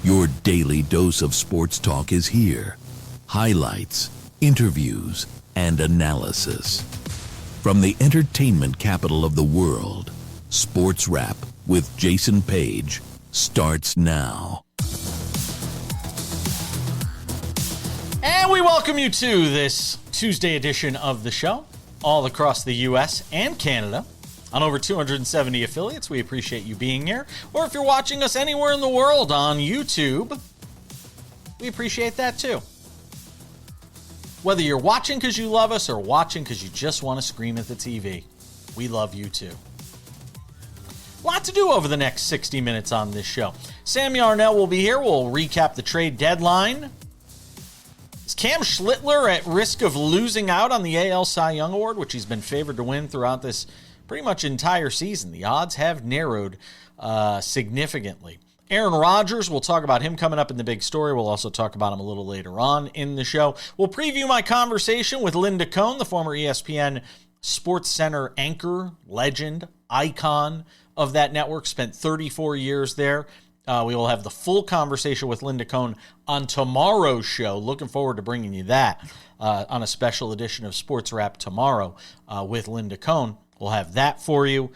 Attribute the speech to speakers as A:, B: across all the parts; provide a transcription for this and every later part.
A: Your daily dose of sports talk is here. Highlights, interviews, and analysis. From the entertainment capital of the world, Sports Wrap with Jason Page starts now.
B: And we welcome you to this Tuesday edition of the show, all across the U.S. and Canada, on over 270 affiliates. We appreciate you being here. Or if you're watching us anywhere in the world on YouTube, we appreciate that too. Whether you're watching because you love us or watching because you just want to scream at the TV, we love you too. A lot to do over the next 60 minutes on this show. Sam Yarnell will be here. We'll recap the trade deadline. Is Cam Schlittler at risk of losing out on the AL Cy Young Award, which he's been favored to win throughout this pretty much entire season? The odds have narrowed significantly. Aaron Rodgers, we'll talk about him coming up in the big story. We'll also talk about him a little later on in the show. We'll preview my conversation with Linda Cohn, the former ESPN SportsCenter anchor, legend, icon of that network, spent 34 years there. We will have the full conversation with Linda Cohn on tomorrow's show. Looking forward to bringing you that on a special edition of Sports Wrap tomorrow with Linda Cohn. We'll have that for you.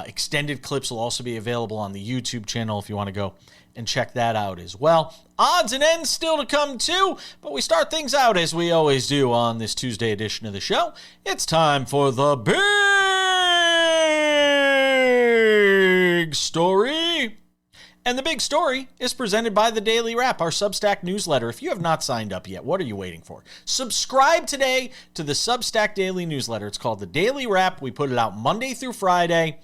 B: Extended clips will also be available on the YouTube channel if you want to go and check that out as well. Odds and ends still to come too, but we start things out as we always do on this Tuesday edition of the show. It's time for the big story. And the big story is presented by The Daily Wrap, our Substack newsletter. If you have not signed up yet, what are you waiting for? Subscribe today to the Substack daily newsletter. It's called The Daily Wrap. We put it out Monday through Friday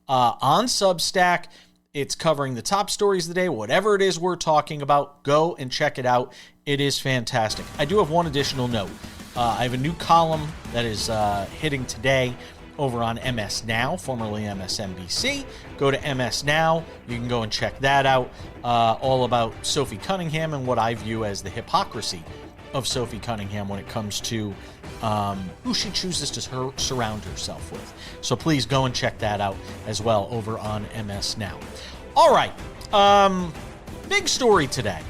B: on Substack. It's covering the top stories of the day, whatever it is we're talking about. Go and check it out. It is fantastic. I do have one additional note. I have a new column that is hitting today over on MS Now, formerly MSNBC. Go to MS Now. You can go and check that out. All about Sophie Cunningham and what I view as the hypocrisy of Sophie Cunningham when it comes to who she chooses to surround herself with. So please go and check that out as well over on MS Now. All right. Big story today.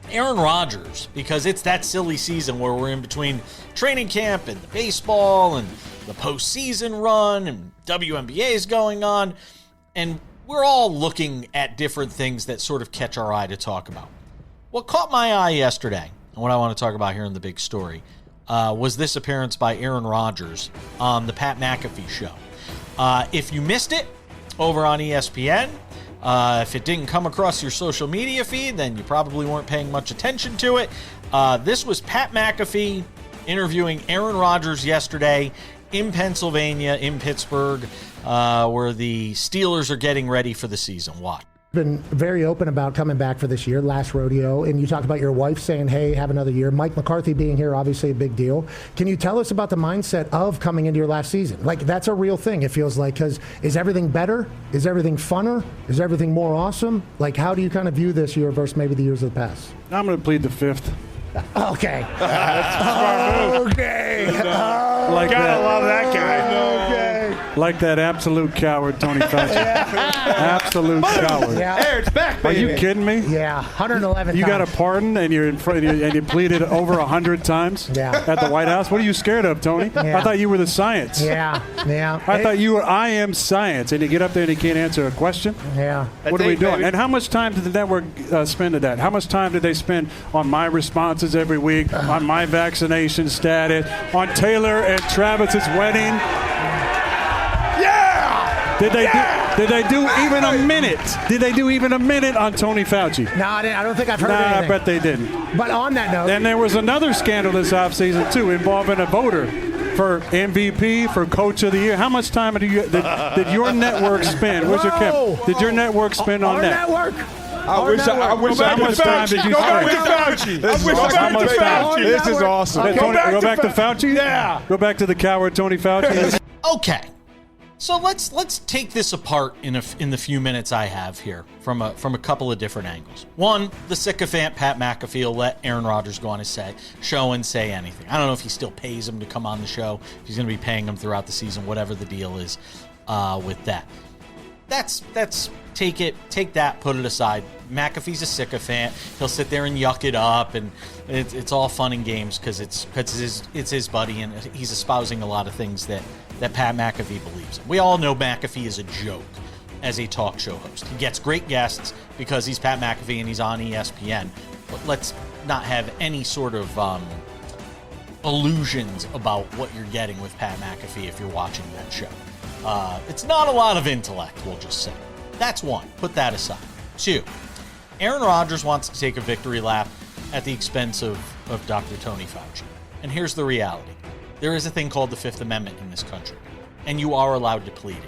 B: Aaron Rodgers, because it's that silly season where we're in between training camp and the baseball and the postseason run and WNBA is going on, and we're all looking at different things that sort of catch our eye to talk about. What caught my eye yesterday, and what I want to talk about here in the big story, was this appearance by Aaron Rodgers on the Pat McAfee Show. If you missed it over on ESPN, if it didn't come across your social media feed, then you probably weren't paying much attention to it. This was Pat McAfee interviewing Aaron Rodgers yesterday in Pennsylvania, in Pittsburgh, where the Steelers are getting ready for the season. Why?
C: Been very open about coming back for this year, last rodeo, and you talked about your wife saying, hey, have another year. Mike McCarthy being here, obviously a big deal. Can you tell us about the mindset of coming into your last season? Like, that's a real thing, it feels like, because is everything better? Is everything funner? Is everything more awesome? Like, how do you kind of view this year versus maybe the years of the past?
D: I'm going to plead the fifth.
C: Okay.
D: Okay. Like
E: Gotta
D: that.
E: love that guy.
C: Okay.
D: Like that absolute coward, Tony Fauci. Absolute coward.
C: Yeah.
E: There, it's back,
D: Are
E: baby.
D: you kidding me?
C: Yeah, 111
D: You
C: times.
D: got a pardon and you're in front and you pleaded over 100 times
C: Yeah.
D: at the White House. What are you scared of, Tony?
C: Yeah.
D: I thought you were the science.
C: Yeah.
D: I thought you were I am science, and you get up there and you can't answer a question.
C: Yeah.
D: What are we doing?
E: baby.
D: And how much time did the network spend at that? How much time did they spend on my responses every week, on my vaccination status, on Taylor and Travis's wedding?
E: Yeah!
D: Did they do even a minute? Did they do even a minute on Tony Fauci?
C: No, I don't think I've heard
D: Nah,
C: anything.
D: I bet they didn't.
C: But on that note,
D: And there was another scandal this offseason, too, involving a voter for MVP, for Coach of the Year. How much time did your network spend? Where's your camera? Did your network spend on
C: our
D: that?
C: network.
E: I wish I
D: How much time did you
E: Go back
D: spend?
E: to Fauci. I wish
D: How much
E: I
D: time?
E: Fauci.
C: This is
E: awesome.
C: Okay.
D: Go back to Fauci?
E: Yeah.
D: Go back to the coward Tony Fauci?
B: Okay, so let's take this apart in the few minutes I have here from a couple of different angles. One, the sycophant Pat McAfee will let Aaron Rodgers go on his show and say anything. I don't know if he still pays him to come on the show, if he's going to be paying him throughout the season, whatever the deal is with that. That's take that, put it aside. McAfee's a sycophant. He'll sit there and yuck it up, and it's all fun and games because it's his buddy, and he's espousing a lot of things that Pat McAfee believes in. We all know McAfee is a joke as a talk show host. He gets great guests because he's Pat McAfee and he's on ESPN. But let's not have any sort of illusions about what you're getting with Pat McAfee if you're watching that show. It's not a lot of intellect, we'll just say. That's one. Put that aside. Two, Aaron Rodgers wants to take a victory lap at the expense of Dr. Tony Fauci. And here's the reality. There is a thing called the Fifth Amendment in this country, and you are allowed to plead it.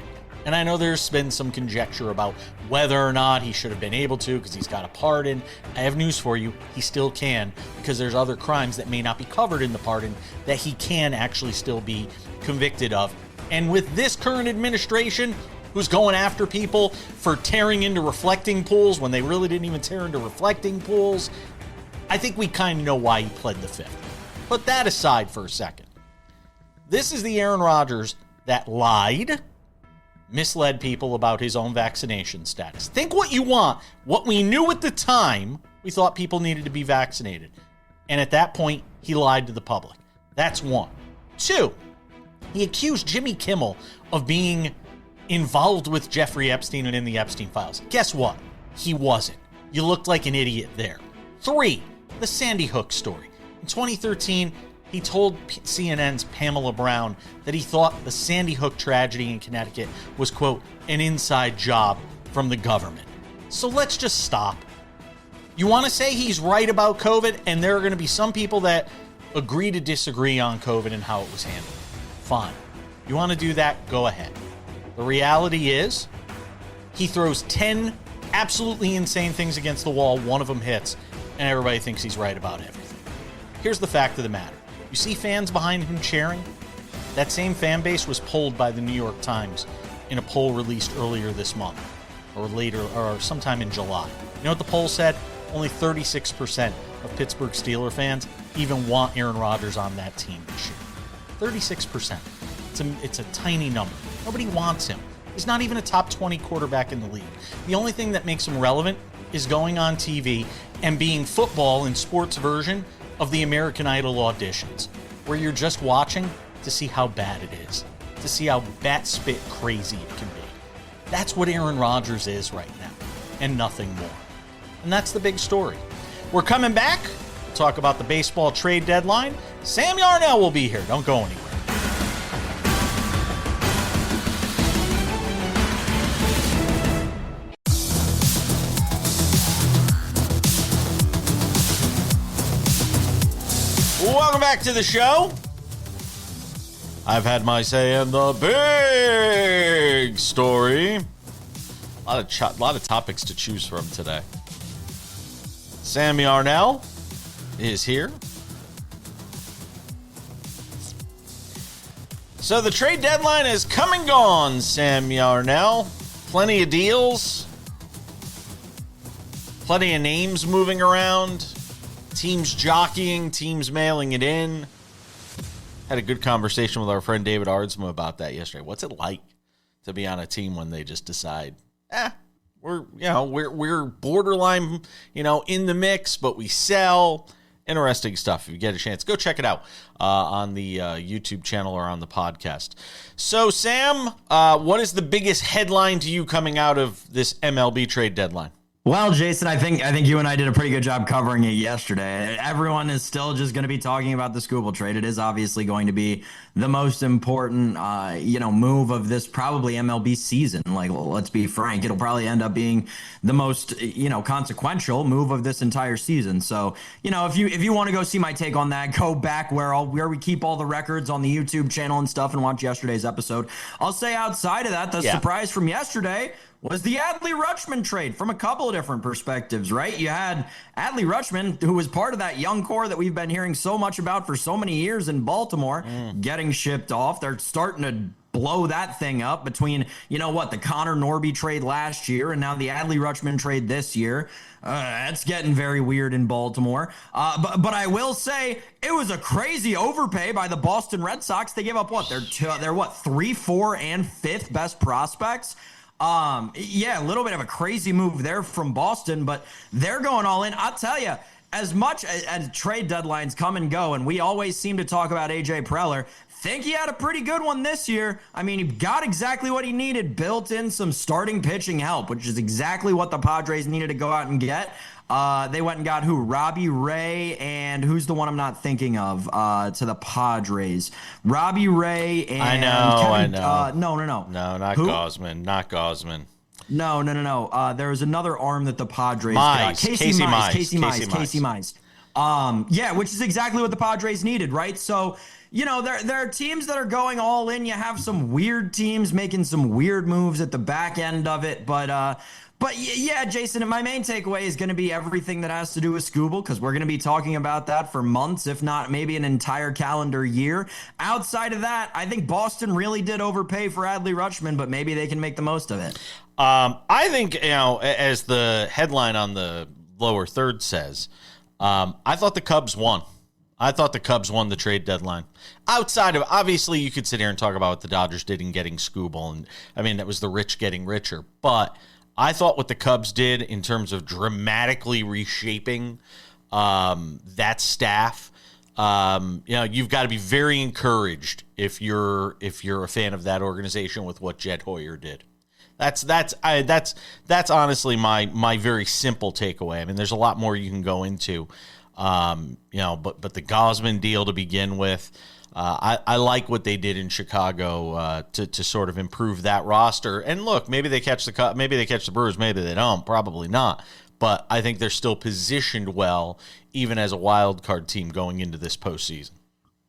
B: And I know there's been some conjecture about whether or not he should have been able to because he's got a pardon. I have news for you. He still can, because there's other crimes that may not be covered in the pardon that he can actually still be convicted of. And with this current administration, who's going after people for tearing into reflecting pools when they really didn't even tear into reflecting pools, I think we kind of know why he pled the fifth. Put that aside for a second. This is the Aaron Rodgers that lied, misled people about his own vaccination status. Think what you want. What we knew at the time, we thought people needed to be vaccinated. And at that point, he lied to the public. That's one. Two, he accused Jimmy Kimmel of being involved with Jeffrey Epstein and in the Epstein files. Guess what? He wasn't. You looked like an idiot there. Three, the Sandy Hook story. In 2013, he told CNN's Pamela Brown that he thought the Sandy Hook tragedy in Connecticut was, quote, an inside job from the government. So let's just stop. You want to say he's right about COVID, and there are going to be some people that agree to disagree on COVID and how it was handled. Fine. You want to do that? Go ahead. The reality is, he throws 10 absolutely insane things against the wall, one of them hits, and everybody thinks he's right about everything. Here's the fact of the matter. You see fans behind him cheering? That same fan base was polled by the New York Times in a poll released earlier this month, or later, or sometime in July. You know what the poll said? Only 36% of Pittsburgh Steelers fans even want Aaron Rodgers on that team this year. 36%. It's a tiny number. Nobody wants him. He's not even a top 20 quarterback in the league. The only thing that makes him relevant is going on TV and being football in sports version of the American Idol auditions, where you're just watching to see how bad it is, to see how bat-spit crazy it can be. That's what Aaron Rodgers is right now, and nothing more. And that's the big story. We're coming back. We'll talk about the baseball trade deadline. Sam Yarnell will be here. Don't go anywhere. Welcome back to the show. I've had my say in the big story. A lot of topics to choose from today. Sam Yarnell is here. So the trade deadline has come and gone, Sam Yarnell. Plenty of deals. Plenty of names moving around. Teams jockeying, teams mailing it in. Had a good conversation with our friend David Ardsma about that yesterday. What's it like to be on a team when they just decide, we're borderline, in the mix, but we sell. Interesting stuff. If you get a chance, go check it out on the YouTube channel or on the podcast. So, Sam, what is the biggest headline to you coming out of this MLB trade deadline?
F: Well, Jason, I think you and I did a pretty good job covering it yesterday. Everyone is still just going to be talking about the Skubal trade. It is obviously going to be the most important, move of this probably MLB season. Like, let's be frank, it'll probably end up being the most, consequential move of this entire season. So, if you want to go see my take on that, go back where we keep all the records on the YouTube channel and stuff and watch yesterday's episode. I'll say outside of that, the surprise from yesterday was the Adley Rutschman trade from a couple of different perspectives, right? You had Adley Rutschman, who was part of that young core that we've been hearing so much about for so many years in Baltimore, getting shipped off. They're starting to blow that thing up between, the Connor Norby trade last year and now the Adley Rutschman trade this year. That's getting very weird in Baltimore. But I will say it was a crazy overpay by the Boston Red Sox. They gave up their 3, 4, and 5th best prospects. Yeah, a little bit of a crazy move there from Boston, but they're going all in. I'll tell you, as much as trade deadlines come and go, and we always seem to talk about AJ Preller, think he had a pretty good one this year. I mean, he got exactly what he needed, built in some starting pitching help, which is exactly what the Padres needed to go out and get. They went and got who? Robbie Ray, and who's the one I'm not thinking of to the Padres? Robbie Ray and
B: I know.
F: No,
B: not
F: who?
B: Gausman, not Gausman.
F: No. There was another arm that the Padres
B: Mize.
F: got. Casey Mize. Yeah, which is exactly what the Padres needed, right? So, you know, there are teams that are going all in. You have some weird teams making some weird moves at the back end of it, But yeah, Jason, my main takeaway is going to be everything that has to do with Scooble, because we're going to be talking about that for months, if not maybe an entire calendar year. Outside of that, I think Boston really did overpay for Adley Rutschman, but maybe they can make the most of it.
B: I think, you know, as the headline on the lower third says, I thought the Cubs won. I thought the Cubs won the trade deadline. Outside of, obviously, you could sit here and talk about what the Dodgers did in getting Scooble, and I mean, that was the rich getting richer, but I thought what the Cubs did in terms of dramatically reshaping that staff, you know, you've got to be very encouraged if you're a fan of that organization with what Jed Hoyer did. That's honestly my very simple takeaway. I mean, there's a lot more you can go into, you know, but the Gausman deal to begin with. I like what they did in Chicago to sort of improve that roster. And look, maybe they catch the Brewers, maybe they don't, probably not. But I think they're still positioned well, even as a wild card team going into this postseason.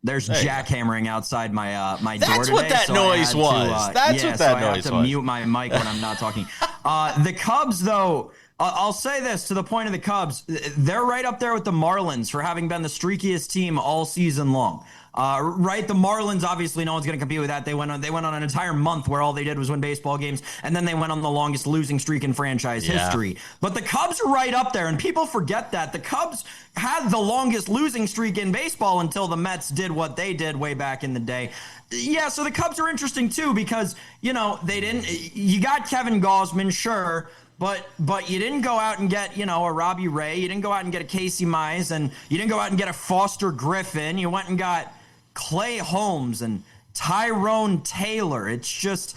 F: There's jackhammering outside my my door today.
B: That's what that noise was. That's what that noise was.
F: I have to mute my mic when I'm not talking. The Cubs, though, I'll say this to the point of the Cubs, they're right up there with the Marlins for having been the streakiest team all season long. Right, the Marlins, obviously, no one's going to compete with that. They went on an entire month where all they did was win baseball games, and then they went on the longest losing streak in franchise history. But the Cubs are right up there, and people forget that. The Cubs had the longest losing streak in baseball until the Mets did what they did way back in the day. Yeah, so the Cubs are interesting, too, because, you know, you got Kevin Gausman, sure, but you didn't go out and get, you know, a Robbie Ray. You didn't go out and get a Casey Mize, and you didn't go out and get a Foster Griffin. You went and got Clay Holmes and Tyrone Taylor. It just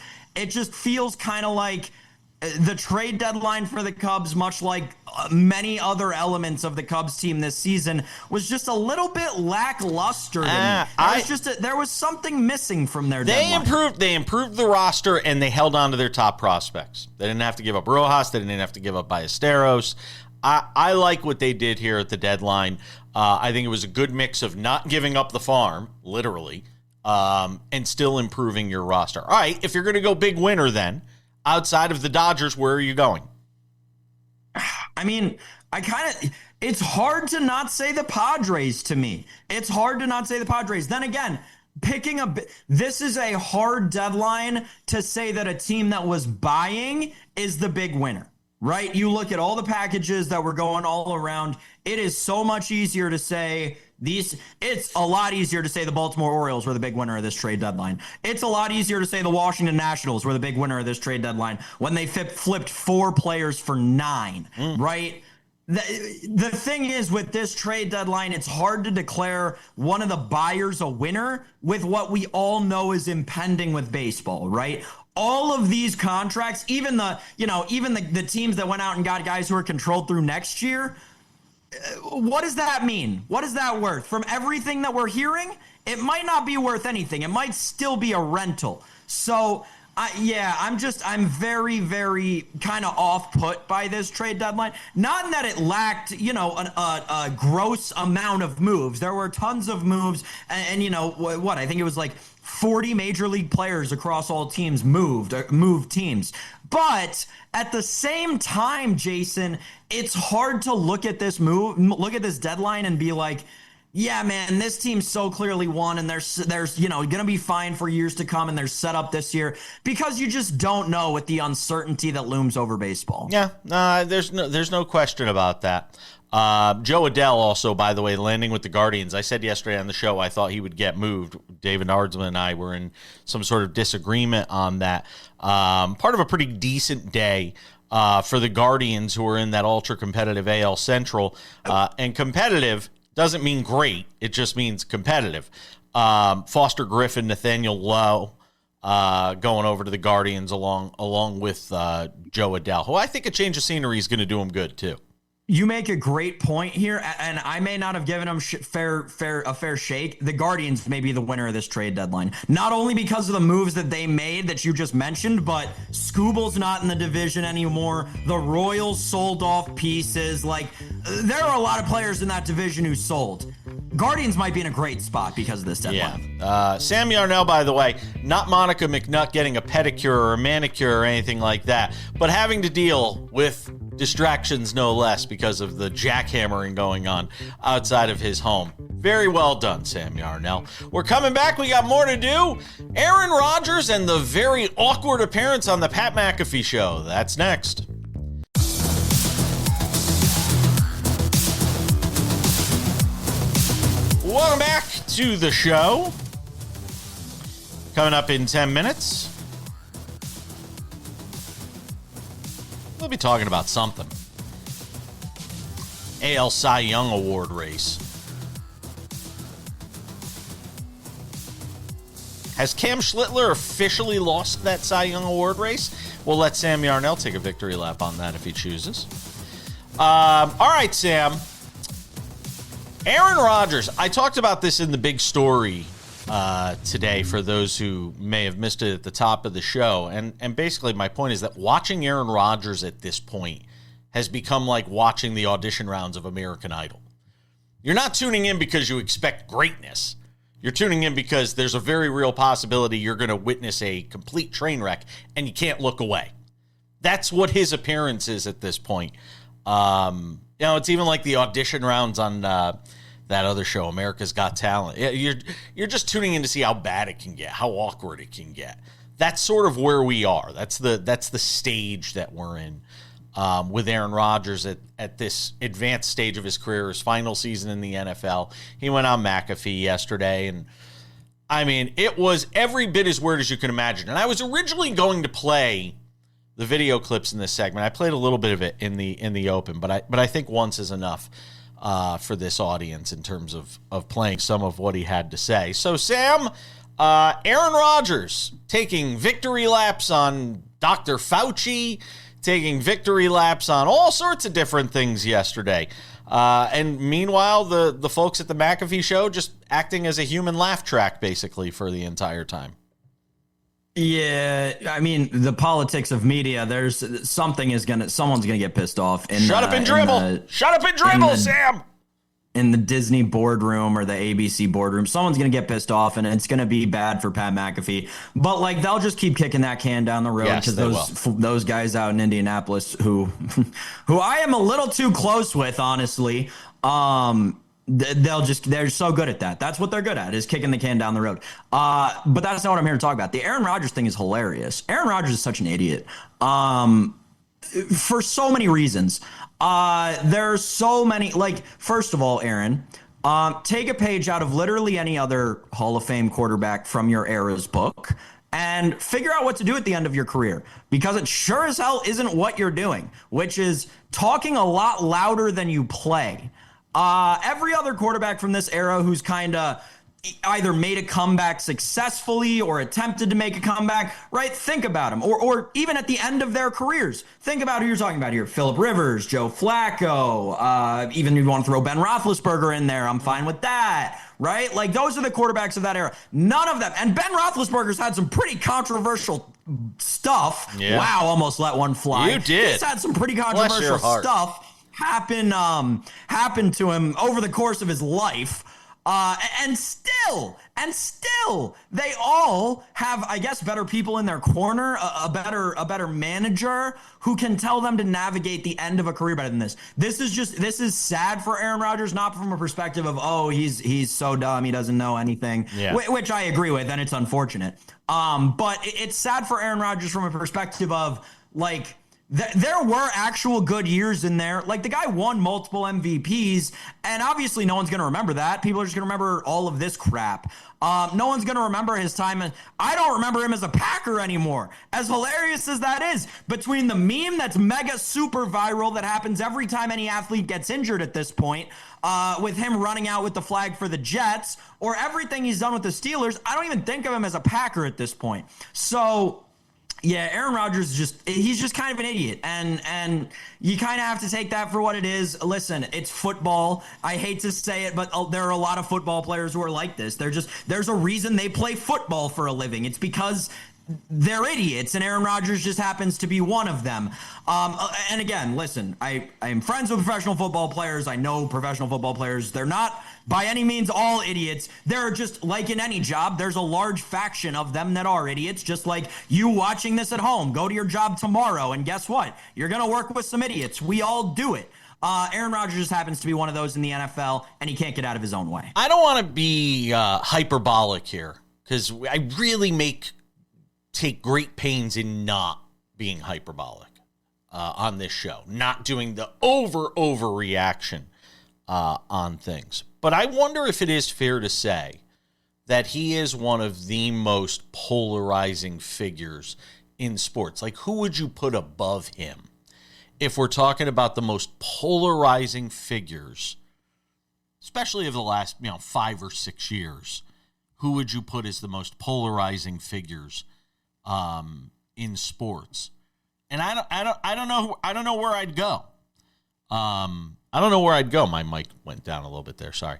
F: feels kind of like the trade deadline for the Cubs, much like many other elements of the Cubs team this season, was just a little bit lackluster. There was something missing from their deadline.
B: They improved the roster, and they held on to their top prospects. They didn't have to give up Rojas. They didn't have to give up Ballesteros. I like what they did here at the deadline. I think it was a good mix of not giving up the farm, literally, and still improving your roster. All right, if you're going to go big winner then, outside of the Dodgers, where are you going?
F: I mean, it's hard to not say the Padres to me. It's hard to not say the Padres. Then again, this is a hard deadline to say that a team that was buying is the big winner. Right? You look at all the packages that were going all around. It is so much easier to say it's a lot easier to say the Baltimore Orioles were the big winner of this trade deadline. It's a lot easier to say the Washington Nationals were the big winner of this trade deadline when they flipped 4 players for 9, right? The thing is, with this trade deadline, it's hard to declare one of the buyers a winner with what we all know is impending with baseball, right? All of these contracts, even the teams that went out and got guys who are controlled through next year, what does that mean? What is that worth? From everything that we're hearing, it might not be worth anything. It might still be a rental. So, I'm very, very kind of off-put by this trade deadline. Not in that it lacked, a gross amount of moves. There were tons of moves, and I think it was like 40 major league players across all teams moved teams. But at the same time, Jason, it's hard to look at this deadline and be like, yeah, man, this team so clearly won, and there's going to be fine for years to come, and they're set up this year, because you just don't know with the uncertainty that looms over baseball.
B: Yeah, there's no question about that. Joe Adell also, by the way, landing with the Guardians. I said yesterday on the show I thought he would get moved. David Ardsman and I were in some sort of disagreement on that. Part of a pretty decent day for the Guardians, who are in that ultra-competitive AL Central. And competitive doesn't mean great. It just means competitive. Foster Griffin, Nathaniel Lowe going over to the Guardians along with Joe Adell, who I think a change of scenery is going to do him good, too.
F: You make a great point here, and I may not have given them a fair shake. The Guardians may be the winner of this trade deadline, not only because of the moves that they made that you just mentioned, but Skubal's not in the division anymore. The Royals sold off pieces. Like, there are a lot of players in that division who sold. Guardians might be in a great spot because of this deadline.
B: Yeah. Sam Yarnell, by the way, not Monica McNutt getting a pedicure or a manicure or anything like that, but having to deal with distractions no less because of the jackhammering going on outside of his home. Very well done, Sam Yarnell. We're coming back. We got more to do. Aaron Rodgers and the very awkward appearance on the Pat McAfee Show. That's next. Welcome back to the show. Coming up in 10 minutes, we'll be talking about something. AL Cy Young Award race. Has Cam Schlittler officially lost that Cy Young Award race? We'll let Sam Yarnell take a victory lap on that if he chooses. All right, Sam. Aaron Rodgers. I talked about this in the big story today for those who may have missed it at the top of the show. And basically my point is that watching Aaron Rodgers at this point has become like watching the audition rounds of American Idol. You're not tuning in because you expect greatness. You're tuning in because there's a very real possibility you're going to witness a complete train wreck and you can't look away. That's what his appearance is at this point. It's even like the audition rounds on that other show, America's Got Talent. You're just tuning in to see how bad it can get, how awkward it can get. That's sort of where we are. That's the stage that we're in with Aaron Rodgers at this advanced stage of his career, his final season in the NFL. He went on McAfee yesterday, and I mean, it was every bit as weird as you can imagine. And I was originally going to play the video clips in this segment. I played a little bit of it in the open, but I think once is enough for this audience in terms of playing some of what he had to say. So, Sam, Aaron Rodgers taking victory laps on Dr. Fauci, taking victory laps on all sorts of different things yesterday. And meanwhile, the folks at the McAfee Show just acting as a human laugh track, basically, for the entire time.
F: Yeah, I mean, the politics of media, someone's gonna get pissed off.
B: Shut up and dribble, Sam!
F: In the Disney boardroom or the ABC boardroom, someone's gonna get pissed off, and it's gonna be bad for Pat McAfee. But like, they'll just keep kicking that can down the road because those guys out in Indianapolis who I am a little too close with, honestly. They're so good at that. That's what they're good at, is kicking the can down the road. But that's not what I'm here to talk about. The Aaron Rodgers thing is hilarious. Aaron Rodgers is such an idiot for so many reasons. There's so many, like, first of all, Aaron, take a page out of literally any other Hall of Fame quarterback from your era's book and figure out what to do at the end of your career, because it sure as hell isn't what you're doing, which is talking a lot louder than you play. Every other quarterback from this era who's kind of either made a comeback successfully or attempted to make a comeback, right? Think about them. Or even at the end of their careers. Think about who you're talking about here. Phillip Rivers, Joe Flacco, even if you want to throw Ben Roethlisberger in there, I'm fine with that, right? Like, those are the quarterbacks of that era. None of them. And Ben Roethlisberger's had some pretty controversial stuff. Yeah. Wow, almost let one fly.
B: You did.
F: He's had some pretty controversial stuff happen to him over the course of his life. And still, still, they all have, I guess, better people in their corner, a better manager who can tell them to navigate the end of a career better than this. This is sad for Aaron Rodgers, not from a perspective of, oh, he's so dumb, he doesn't know anything, which I agree with, and it's unfortunate. But it's sad for Aaron Rodgers from a perspective of, like, there were actual good years in there. Like, the guy won multiple MVPs, and obviously no one's going to remember that. People are just going to remember all of this crap. No one's going to remember his time. I don't remember him as a Packer anymore. As hilarious as that is, between the meme that's mega super viral that happens every time any athlete gets injured at this point, with him running out with the flag for the Jets, or everything he's done with the Steelers, I don't even think of him as a Packer at this point. So, yeah, Aaron Rodgers he's just kind of an idiot, and you kind of have to take that for what it is. Listen, it's football. I hate to say it, but there are a lot of football players who are like this. There's a reason they play football for a living. It's because they're idiots, and Aaron Rodgers just happens to be one of them. And again, listen, I am friends with professional football players. I know professional football players. They're not by any means all idiots. They're just, like in any job, there's a large faction of them that are idiots, just like you watching this at home. Go to your job tomorrow, and guess what? You're going to work with some idiots. We all do it. Aaron Rodgers just happens to be one of those in the NFL, and he can't get out of his own way.
B: I don't want to be hyperbolic here, because I really take great pains in not being hyperbolic on this show, not doing the overreaction on things. But I wonder if it is fair to say that he is one of the most polarizing figures in sports. Like, who would you put above him if we're talking about the most polarizing figures, especially of the last 5 or 6 years? Who would you put as the most polarizing figures in sports? And I don't know where I'd go. I don't know where I'd go. My mic went down a little bit there. Sorry.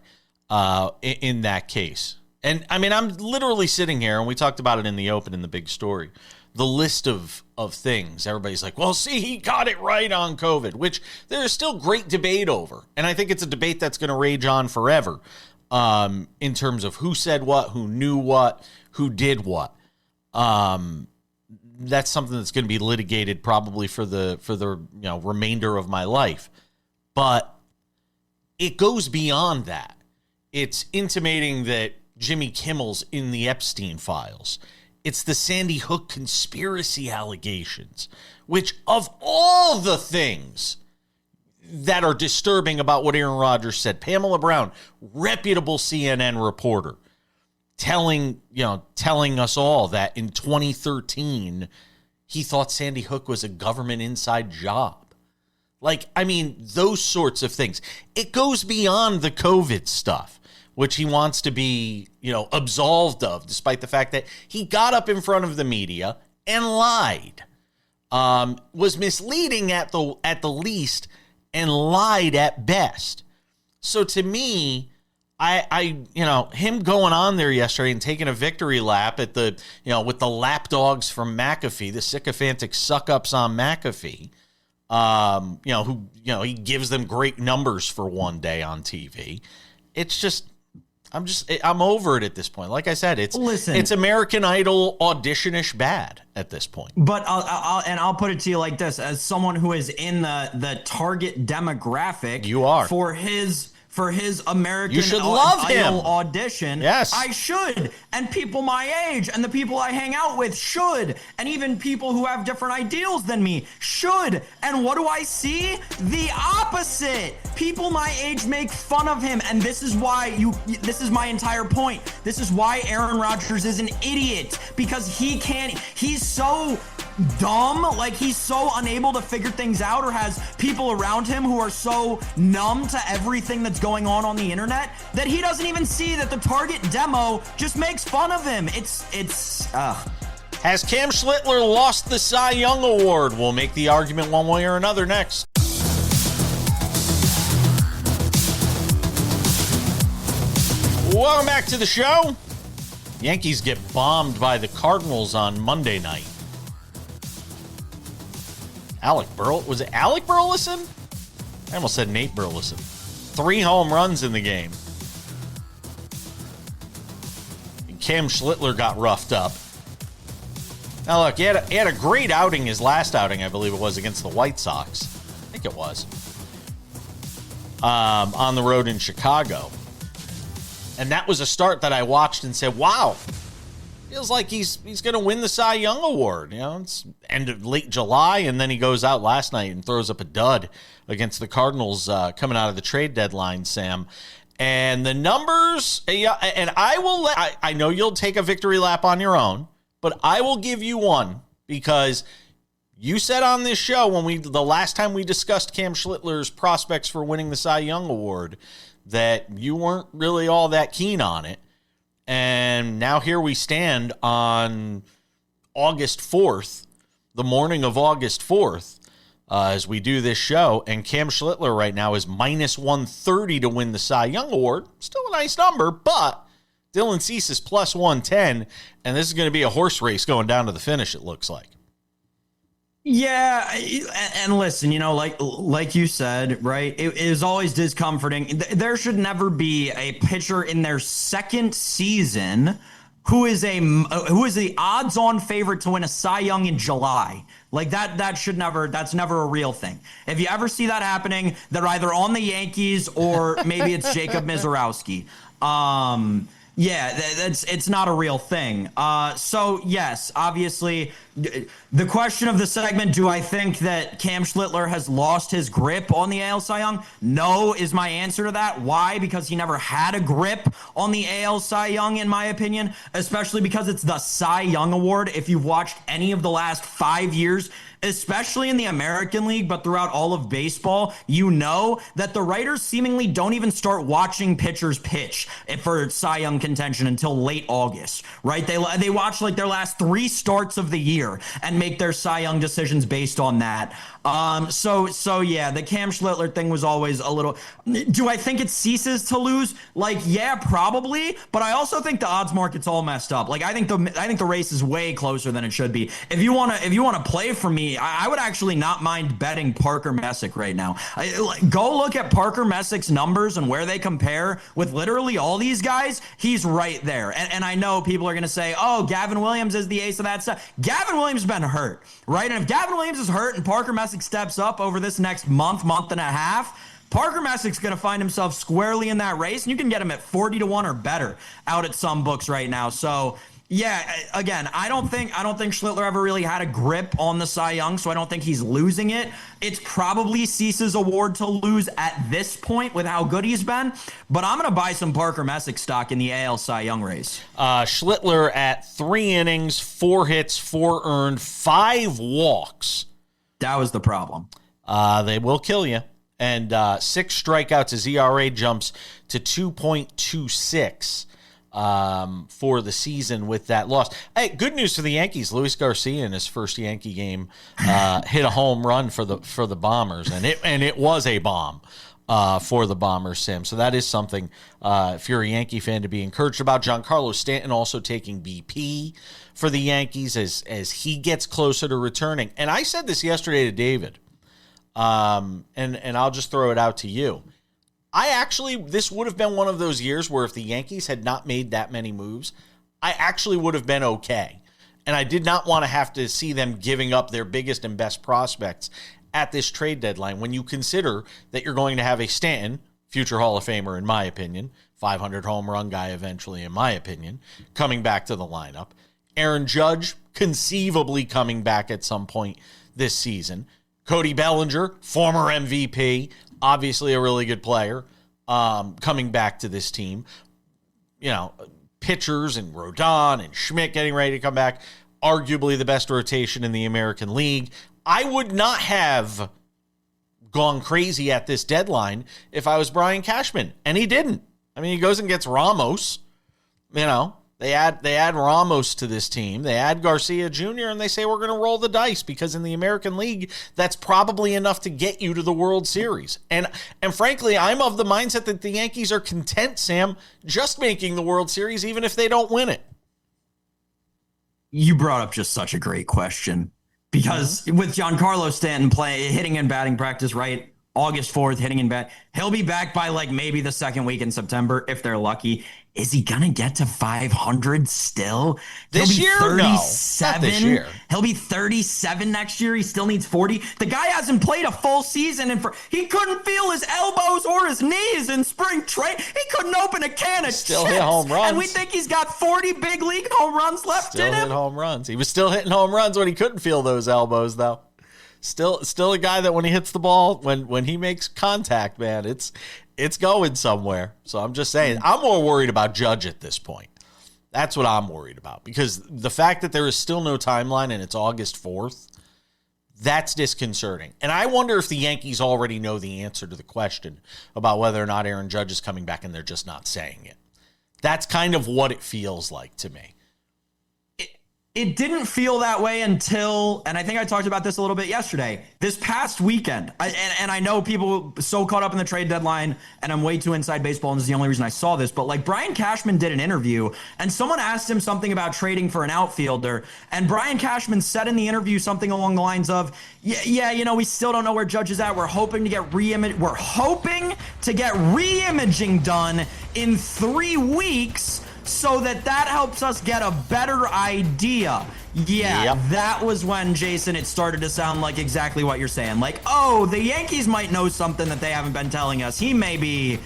B: In that case. And I mean, I'm literally sitting here, and we talked about it in the open in the big story. The list of things. Everybody's like, well, see, he got it right on COVID, which there's still great debate over. And I think it's a debate that's going to rage on forever in terms of who said what, who knew what, who did what. That's something that's going to be litigated probably for the remainder of my life. But it goes beyond that. It's intimating that Jimmy Kimmel's in the Epstein files. It's the Sandy Hook conspiracy allegations, which of all the things that are disturbing about what Aaron Rodgers said, Pamela Brown, reputable CNN reporter, telling us all that in 2013, he thought Sandy Hook was a government inside job. Like, I mean, those sorts of things. It goes beyond the COVID stuff, which he wants to be, absolved of, despite the fact that he got up in front of the media and lied, was misleading at the least, and lied at best. So to me, him going on there yesterday and taking a victory lap at the, with the lapdogs from McAfee, the sycophantic suck-ups on McAfee, he gives them great numbers for one day on TV. It's just, I'm over it at this point. Like I said, it's American Idol audition-ish bad at this point.
F: But I'll put it to you like this: as someone who is in the target demographic,
B: you are
F: for his American
B: you should love
F: Idol
B: him.
F: Audition.
B: Yes.
F: I should. And people my age and the people I hang out with should. And even people who have different ideals than me should. And what do I see? The opposite. People my age make fun of him. And this is this is my entire point. This is why Aaron Rodgers is an idiot. Because he's so dumb, like he's so unable to figure things out, or has people around him who are so numb to everything that's going on the internet that he doesn't even see that the target demo just makes fun of him.
B: Has Cam Schlittler lost the Cy Young Award? We'll make the argument one way or another next. Welcome back to the show. Yankees get bombed by the Cardinals on Monday night. Was it Alec Burleson? I almost said Nate Burleson. 3 home runs in the game. Cam Schlittler got roughed up. Now, look, he had a great outing, his last outing, I believe it was, against the White Sox. I think it was. On the road in Chicago. And that was a start that I watched and said, wow, feels like he's going to win the Cy Young Award. You know, it's end of late July, and then he goes out last night and throws up a dud against the Cardinals coming out of the trade deadline, Sam. And the numbers, and I know you'll take a victory lap on your own, but I will give you one because you said on this show the last time we discussed Cam Schlittler's prospects for winning the Cy Young Award that you weren't really all that keen on it. And now here we stand on August 4th, the morning of August 4th, as we do this show. And Cam Schlittler right now is minus 130 to win the Cy Young Award. Still a nice number, but Dylan Cease is plus 110, and this is going to be a horse race going down to the finish, it looks like.
F: Yeah, and listen, you know, like you said, right, it is always discomforting. There should never be a pitcher in their second season who is the odds-on favorite to win a Cy Young in July. Like that's never a real thing. If you ever see that happening, they're either on the Yankees or maybe it's Jacob Mizorowski. Yeah, it's not a real thing. So yes, obviously, the question of the segment, do I think that Cam Schlittler has lost his grip on the AL Cy Young? No is my answer to that. Why? Because he never had a grip on the AL Cy Young, in my opinion, especially because it's the Cy Young Award. If you've watched any of the last 5 years, especially in the American League, but throughout all of baseball, you know that the writers seemingly don't even start watching pitchers pitch for Cy Young contention until late August, right? They watch like their last 3 starts of the year and make their Cy Young decisions based on that. So yeah, the Cam Schlittler thing was always a little. Do I think it ceases to lose? Like, yeah, probably. But I also think the odds market's all messed up. Like, I think the race is way closer than it should be. If you wanna play for me, I would actually not mind betting Parker Messick right now. Go look at Parker Messick's numbers and where they compare with literally all these guys. He's right there. And I know people are gonna say, oh, Gavin Williams is the ace of that stuff. Gavin Williams has been hurt, right? And if Gavin Williams is hurt and Parker Messick steps up over this next month and a half, Parker Messick's going to find himself squarely in that race, and you can get him at 40-1 or better out at some books right now. So, yeah, again, I don't think Schlittler ever really had a grip on the Cy Young, so I don't think he's losing it. It's probably Cease's award to lose at this point with how good he's been, but I'm going to buy some Parker Messick stock in the AL Cy Young race.
B: Schlittler at 3 innings, 4 hits, 4 earned, 5 walks.
F: That was the problem.
B: They will kill you. And 6 strikeouts, his ERA jumps to 2.26 for the season with that loss. Hey, good news for the Yankees. Luis Garcia in his first Yankee game hit a home run for the Bombers, and it was a bomb for the Bombers, Sam. So that is something if you're a Yankee fan to be encouraged about. Giancarlo Stanton also taking BP for the Yankees as he gets closer to returning. And I said this yesterday to David, and I'll just throw it out to you. This would have been one of those years where if the Yankees had not made that many moves, I actually would have been okay. And I did not want to have to see them giving up their biggest and best prospects at this trade deadline when you consider that you're going to have a Stanton, future Hall of Famer in my opinion, 500 home run guy eventually in my opinion, coming back to the lineup. Aaron Judge conceivably coming back at some point this season. Cody Bellinger, former MVP, obviously a really good player, coming back to this team. You know, pitchers and Rodon and Schmidt getting ready to come back. Arguably the best rotation in the American League. I would not have gone crazy at this deadline if I was Brian Cashman, and he didn't. I mean, he goes and gets Ramos. You know, they add Ramos to this team. They add Garcia Jr., and they say we're going to roll the dice because in the American League, that's probably enough to get you to the World Series. And frankly, I'm of the mindset that the Yankees are content, Sam, just making the World Series, even if they don't win it.
F: You brought up just such a great question because with Giancarlo Stanton hitting and batting practice, right, August 4th, hitting in bed. He'll be back by like maybe the second week in September if they're lucky. Is he going to get to 500 still?
B: This year?
F: 37.
B: No, not this year.
F: He'll be 37 next year. He still needs 40. The guy hasn't played a full season, and he couldn't feel his elbows or his knees in spring training. He couldn't open a can of
B: still
F: chips.
B: Hit home runs.
F: And we think he's got 40 big league home runs left
B: Still
F: in him.
B: hit home runs. He was still hitting home runs when he couldn't feel those elbows, though. Still a guy that when he hits the ball, when he makes contact, man, it's going somewhere. So I'm just saying, I'm more worried about Judge at this point. That's what I'm worried about, because the fact that there is still no timeline and it's August 4th, that's disconcerting. And I wonder if the Yankees already know the answer to the question about whether or not Aaron Judge is coming back and they're just not saying it. That's kind of what it feels like to me.
F: It didn't feel that way until, and I think I talked about this a little bit yesterday, this past weekend. And I know people so caught up in the trade deadline, and I'm way too inside baseball, and this is the only reason I saw this, but like Brian Cashman did an interview, and someone asked him something about trading for an outfielder, and Brian Cashman said in the interview something along the lines of, yeah, you know, we still don't know where Judge is at. We're hoping to get re-imaging done in 3 weeks, so that helps us get a better idea. Yeah,
B: yep.
F: That was when, Jason, it started to sound like exactly what you're saying. Like, oh, the Yankees might know something that they haven't been telling us. It may be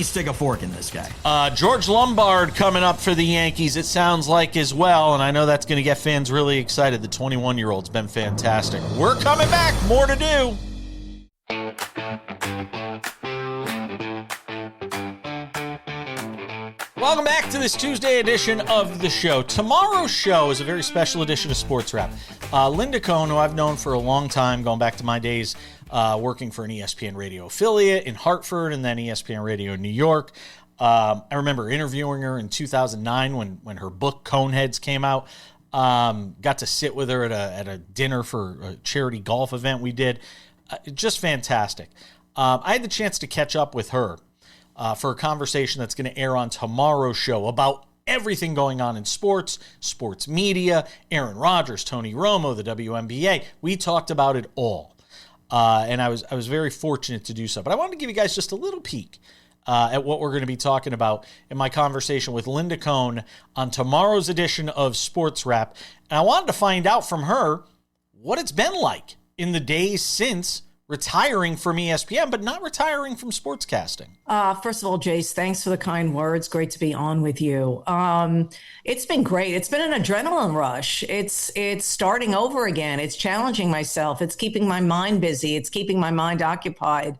F: stick a fork in this guy.
B: George Lombard coming up for the Yankees, it sounds like, as well, and I know that's going to get fans really excited. The 21-year-old's been fantastic. We're coming back. More to do. Welcome back to this Tuesday edition of the show. Tomorrow's show is a very special edition of Sports Wrap. Linda Cohn, who I've known for a long time, going back to my days working for an ESPN radio affiliate in Hartford and then ESPN Radio in New York. I remember interviewing her in 2009 when her book Coneheads came out. Got to sit with her at a dinner for a charity golf event we did. Just fantastic. I had the chance to catch up with her for a conversation that's going to air on tomorrow's show about everything going on in sports media, Aaron Rodgers, Tony Romo, the WNBA. We talked about it all. And I was very fortunate to do so. But I wanted to give you guys just a little peek at what we're going to be talking about in my conversation with Linda Cohn on tomorrow's edition of Sports Wrap. And I wanted to find out from her what it's been like in the days since retiring from ESPN, but not retiring from sportscasting.
G: First of all, Jace, thanks for the kind words. Great to be on with you. It's been great. It's been an adrenaline rush. It's starting over again. It's challenging myself. It's keeping my mind busy. It's keeping my mind occupied.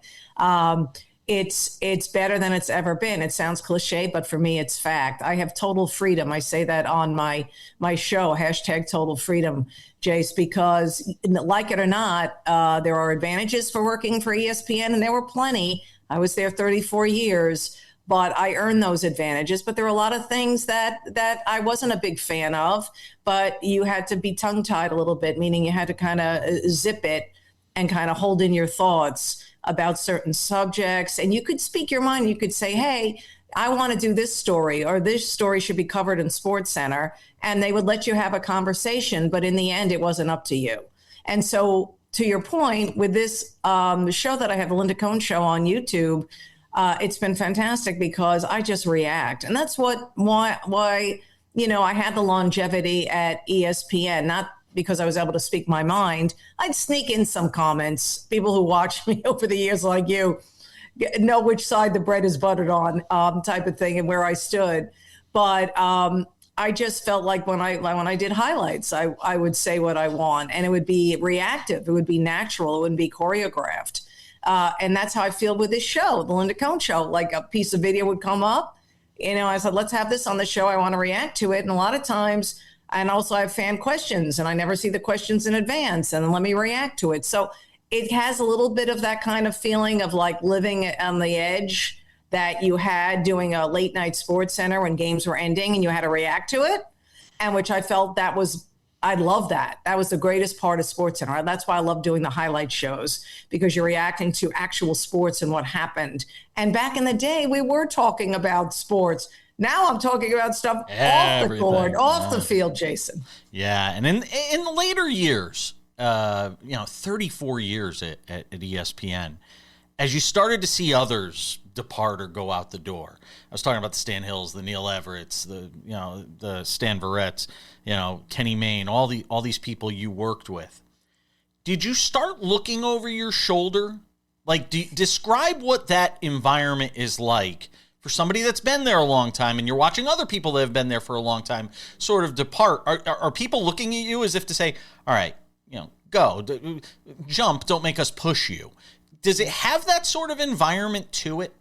G: It's better than it's ever been. It sounds cliche, but for me, it's fact. I have total freedom. I say that on my show, #Total Freedom, Jace, because like it or not, there are advantages for working for ESPN, and there were plenty. I was there 34 years, but I earned those advantages. But there are a lot of things that I wasn't a big fan of, but you had to be tongue-tied a little bit, meaning you had to kind of zip it and kind of hold in your thoughts about certain subjects. And you could speak your mind. You could say, hey, I want to do this story, or this story should be covered in SportsCenter. And they would let you have a conversation. But in the end, it wasn't up to you. And so to your point, with this show that I have, the Linda Cohn Show on YouTube, it's been fantastic because I just react. And that's why I had the longevity at ESPN, not because I was able to speak my mind. I'd sneak in some comments. People who watch me over the years like you know which side the bread is buttered on, type of thing, and where I stood. But I just felt like when I did highlights, I would say what I want, and it would be reactive. It would be natural. It wouldn't be choreographed. And that's how I feel with this show, the Linda Cohn Show. Like a piece of video would come up. I said, let's have this on the show. I want to react to it. And a lot of times, and also I have fan questions, and I never see the questions in advance, and let me react to it. So it has a little bit of that kind of feeling of like living on the edge that you had doing a late night SportsCenter when games were ending and you had to react to it. And which I felt I love that. That was the greatest part of SportsCenter. That's why I love doing the highlight shows, because you're reacting to actual sports and what happened. And back in the day, we were talking about sports. Now I'm talking about stuff off the court, off the field, Jason.
B: Yeah, and in the later years, 34 years at ESPN, as you started to see others depart or go out the door. I was talking about the Stan Hills, the Neil Everetts, the Stan Verretts, Kenny Mayne, all these people you worked with. Did you start looking over your shoulder? Like, describe what that environment is like for somebody that's been there a long time, and you're watching other people that have been there for a long time sort of depart. Are people looking at you as if to say, all right, go, jump, don't make us push you? Does it have that sort of environment to it?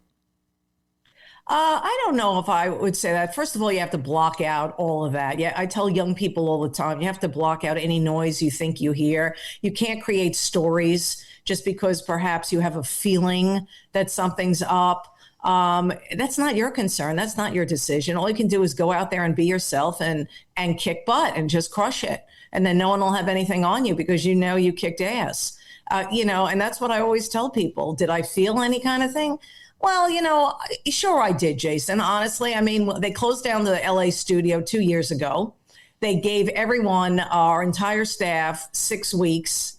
G: I don't know if I would say that. First of all, you have to block out all of that. Yeah, I tell young people all the time, you have to block out any noise you think you hear. You can't create stories just because perhaps you have a feeling that something's up. That's not your concern. That's not your decision. All you can do is go out there and be yourself and kick butt and just crush it. And then no one will have anything on you because you kicked ass. And that's what I always tell people. Did I feel any kind of thing? Well, sure I did, Jason. Honestly, I mean, they closed down the LA studio 2 years ago. They gave everyone, our entire staff, 6 weeks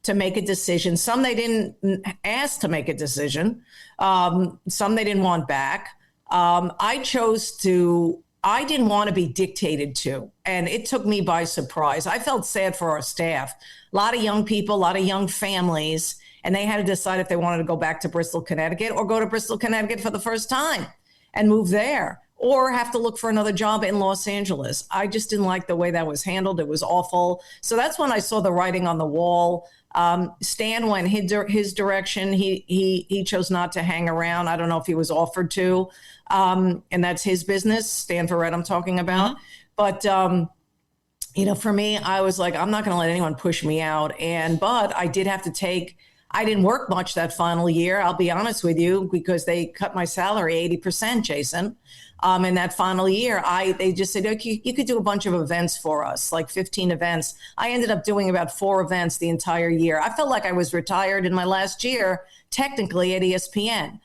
G: to make a decision. Some they didn't ask to make a decision. Some they didn't want back. I didn't want to be dictated to, and it took me by surprise. I felt sad for our staff. A lot of young people, a lot of young families, and they had to decide if they wanted to go back to Bristol, Connecticut, or go to Bristol, Connecticut for the first time and move there, or have to look for another job in Los Angeles. I just didn't like the way that was handled. It was awful. So that's when I saw the writing on the wall. Stan went his direction. He chose not to hang around. I don't know if he was offered to, and that's his business. Stan Verrett I'm talking about. But for me, I was like, I'm not going to let anyone push me out. But I did have to I didn't work much that final year, I'll be honest with you, because they cut my salary 80%, Jason. In that final year, they just said, okay, you could do a bunch of events for us, like 15 events. I ended up doing about 4 events the entire year. I felt like I was retired in my last year, technically, at ESPN.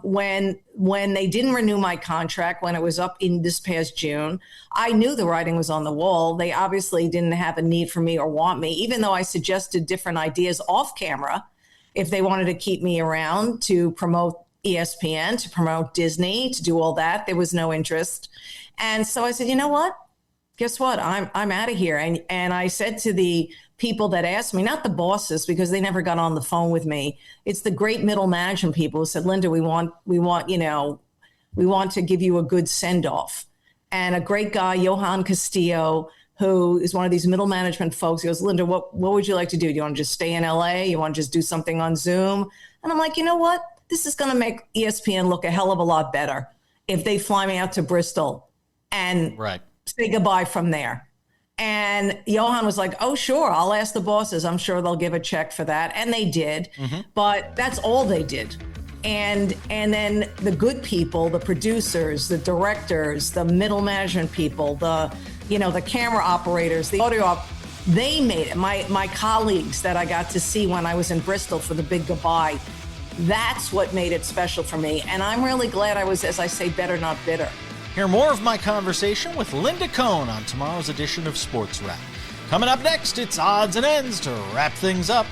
G: When they didn't renew my contract, when it was up in this past June, I knew the writing was on the wall. They obviously didn't have a need for me or want me, even though I suggested different ideas off camera. If they wanted to keep me around to promote ESPN, to promote Disney, to do all that, there was no interest. And so I said, you know what? Guess what? I'm out of here. And I said to the people that asked me, not the bosses, because they never got on the phone with me. It's the great middle management people who said, Linda, we want to give you a good send off. And a great guy, Johan Castillo, who is one of these middle management folks, he goes, Linda, what would you like to do? Do you want to just stay in LA? You want to just do something on Zoom? And I'm like, you know what? This is going to make ESPN look a hell of a lot better if they fly me out to Bristol and say goodbye from there. And Johan was like, oh, sure, I'll ask the bosses. I'm sure they'll give a check for that. And they did. But that's all they did. And then the good people, the producers, the directors, the middle management people, the camera operators, the audio they made it. My colleagues that I got to see when I was in Bristol for the big goodbye, that's what made it special for me. And I'm really glad I was, as I say, better, not bitter.
B: Hear more of my conversation with Linda Cohn on tomorrow's edition of Sports Wrap. Coming up next, it's odds and ends to wrap things up.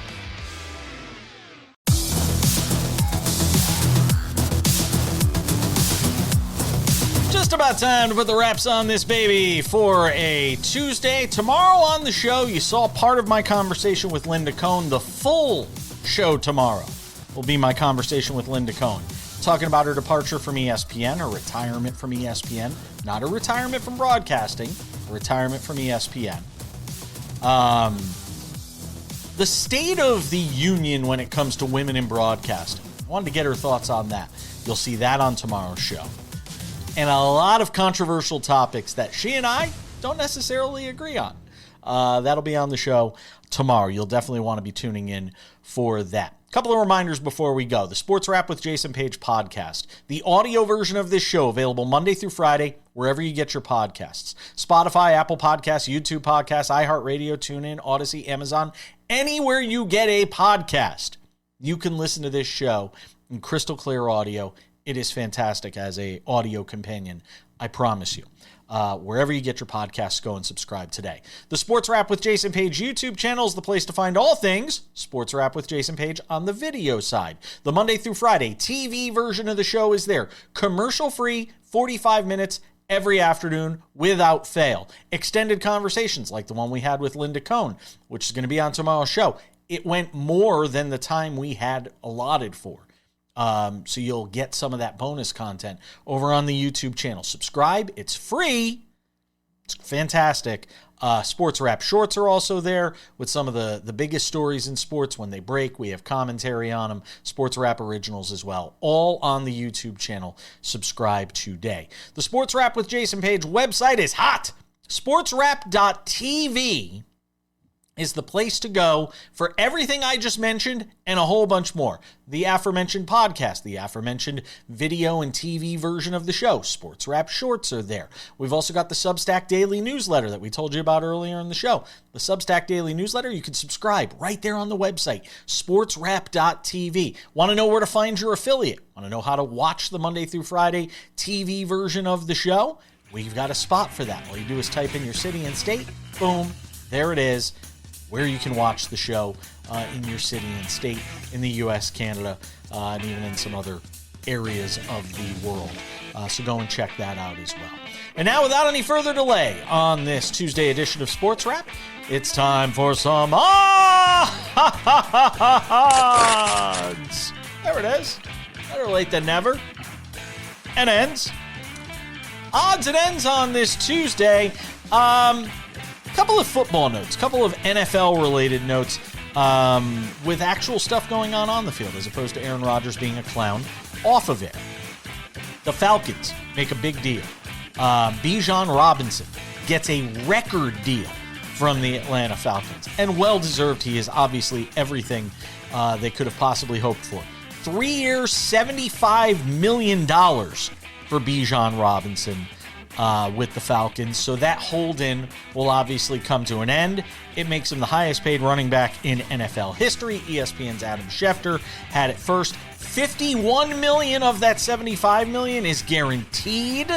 B: Just about time to put the wraps on this baby for a Tuesday. Tomorrow on the show, you saw part of my conversation with Linda Cohn. The full show tomorrow will be my conversation with Linda Cohn, talking about her departure from ESPN, her retirement from ESPN, not a retirement from broadcasting, a retirement from ESPN. The state of the union when it comes to women in broadcasting. I wanted to get her thoughts on that. You'll see that on tomorrow's show. And a lot of controversial topics that she and I don't necessarily agree on. That'll be on the show tomorrow. You'll definitely want to be tuning in for that. Couple of reminders before we go. The Sports Wrap with Jason Page podcast. The audio version of this show available Monday through Friday, wherever you get your podcasts. Spotify, Apple Podcasts, YouTube Podcasts, iHeartRadio, TuneIn, Odyssey, Amazon. Anywhere you get a podcast, you can listen to this show in crystal clear audio. It is fantastic as a audio companion. I promise you. Wherever you get your podcasts, go and subscribe today. The Sports Wrap with Jason Page YouTube channel is the place to find all things Sports Wrap with Jason Page on the video side. The Monday through Friday TV version of the show is there. Commercial-free, 45 minutes every afternoon without fail. Extended conversations like the one we had with Linda Cohn, which is going to be on tomorrow's show. It went more than the time we had allotted for. So you'll get some of that bonus content over on the YouTube channel. Subscribe. It's free. It's fantastic. Sports Wrap shorts are also there with some of the biggest stories in sports. When they break, we have commentary on them. Sports Wrap originals as well. All on the YouTube channel. Subscribe today. The Sports Wrap with Jason Page website is hot. SportsWrap.tv is the place to go for everything I just mentioned and a whole bunch more. The aforementioned podcast, the aforementioned video and TV version of the show. Sports Wrap shorts are there. We've also got the Substack Daily Newsletter that we told you about earlier in the show. The Substack Daily Newsletter, you can subscribe right there on the website, sportswrap.tv. Want to know where to find your affiliate? Want to know how to watch the Monday through Friday TV version of the show? We've got a spot for that. All you do is type in your city and state. Boom. There it is, where you can watch the show in your city and state in the U.S., Canada, and even in some other areas of the world. So go and check that out as well. And now, without any further delay, on this Tuesday edition of Sports Wrap, it's time for some odds. There it is. Better late than never. And ends. Odds and ends on this Tuesday. Couple of football notes, couple of NFL-related notes with actual stuff going on the field as opposed to Aaron Rodgers being a clown off of it. The Falcons make a big deal. Bijan Robinson gets a record deal from the Atlanta Falcons, and well-deserved. He is obviously everything they could have possibly hoped for. 3 years, $75 million for Bijan Robinson with the Falcons. So that hold-in will obviously come to an end. It makes him the highest-paid running back in NFL history. ESPN's Adam Schefter had it first. $51 million of that $75 million is guaranteed.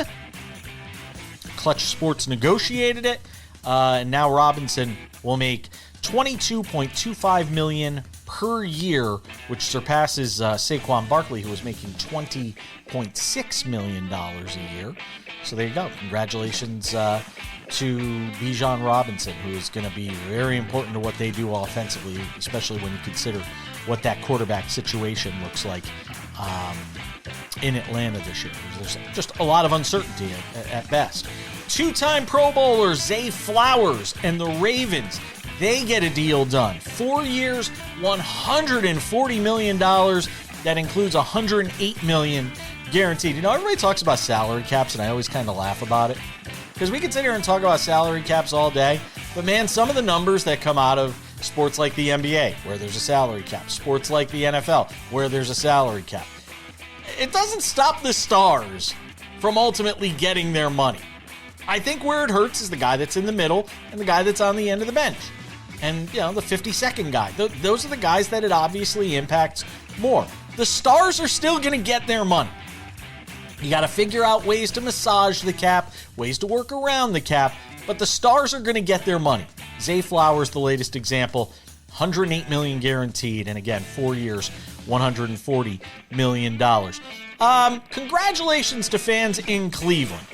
B: Clutch Sports negotiated it, and now Robinson will make $22.25 million per year, which surpasses Saquon Barkley, who was making $20.6 million a year. So there you go. Congratulations to Bijan Robinson, who is going to be very important to what they do offensively, especially when you consider what that quarterback situation looks like in Atlanta this year. There's just a lot of uncertainty at best. Two-time Pro Bowler Zay Flowers and the Ravens, they get a deal done. 4 years, $140 million. That includes $108 million guaranteed. You know, everybody talks about salary caps, and I always kind of laugh about it. Because we can sit here and talk about salary caps all day, but man, some of the numbers that come out of sports like the NBA, where there's a salary cap, sports like the NFL, where there's a salary cap, it doesn't stop the stars from ultimately getting their money. I think where it hurts is the guy that's in the middle and the guy that's on the end of the bench. And, you know, the 52nd guy. Those are the guys that it obviously impacts more. The stars are still going to get their money. You got to figure out ways to massage the cap, ways to work around the cap, but the stars are going to get their money. Zay Flowers, the latest example, $108 million guaranteed, and again, 4 years, $140 million. Congratulations to fans in Cleveland.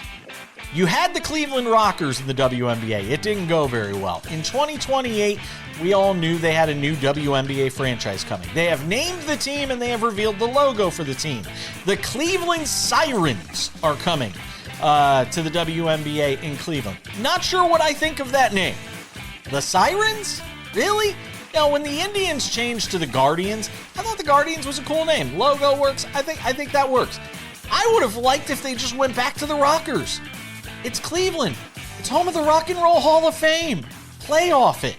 B: You had the Cleveland Rockers in the WNBA. It didn't go very well. In 2028, we all knew they had a new WNBA franchise coming. They have named the team and they have revealed the logo for the team. The Cleveland Sirens are coming to the WNBA in Cleveland. Not sure what I think of that name. The Sirens? Really? You know, when the Indians changed to the Guardians, I thought the Guardians was a cool name. Logo works. I think that works. I would have liked if they just went back to the Rockers. It's Cleveland. It's home of the Rock and Roll Hall of Fame. Play off it.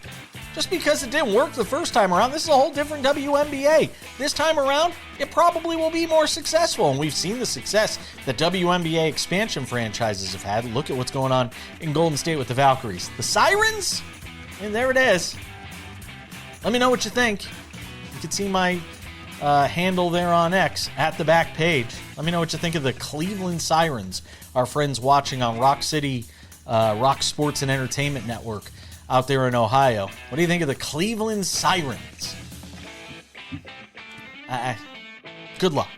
B: Just because it didn't work the first time around, this is a whole different WNBA. This time around, it probably will be more successful, and we've seen the success that WNBA expansion franchises have had. Look at what's going on in Golden State with the Valkyries. The Sirens? And there it is. Let me know what you think. You can see my handle there on X, at the back page. Let me know what you think of the Cleveland Sirens, our friends watching on Rock City, Rock Sports and Entertainment Network out there in Ohio. What do you think of the Cleveland Sirens? Good luck.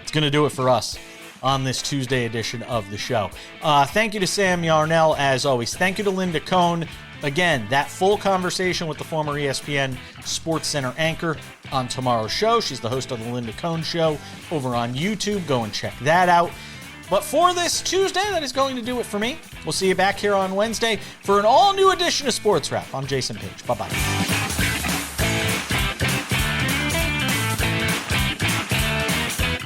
B: It's going to do it for us on this Tuesday edition of the show. Thank you to Sam Yarnell, as always. Thank you to Linda Cohn. Again, that full conversation with the former ESPN SportsCenter anchor on tomorrow's show. She's the host of the Linda Cohn Show over on YouTube. Go and check that out. But for this Tuesday, that is going to do it for me. We'll see you back here on Wednesday for an all-new edition of Sports Wrap. I'm Jason Page. Bye-bye.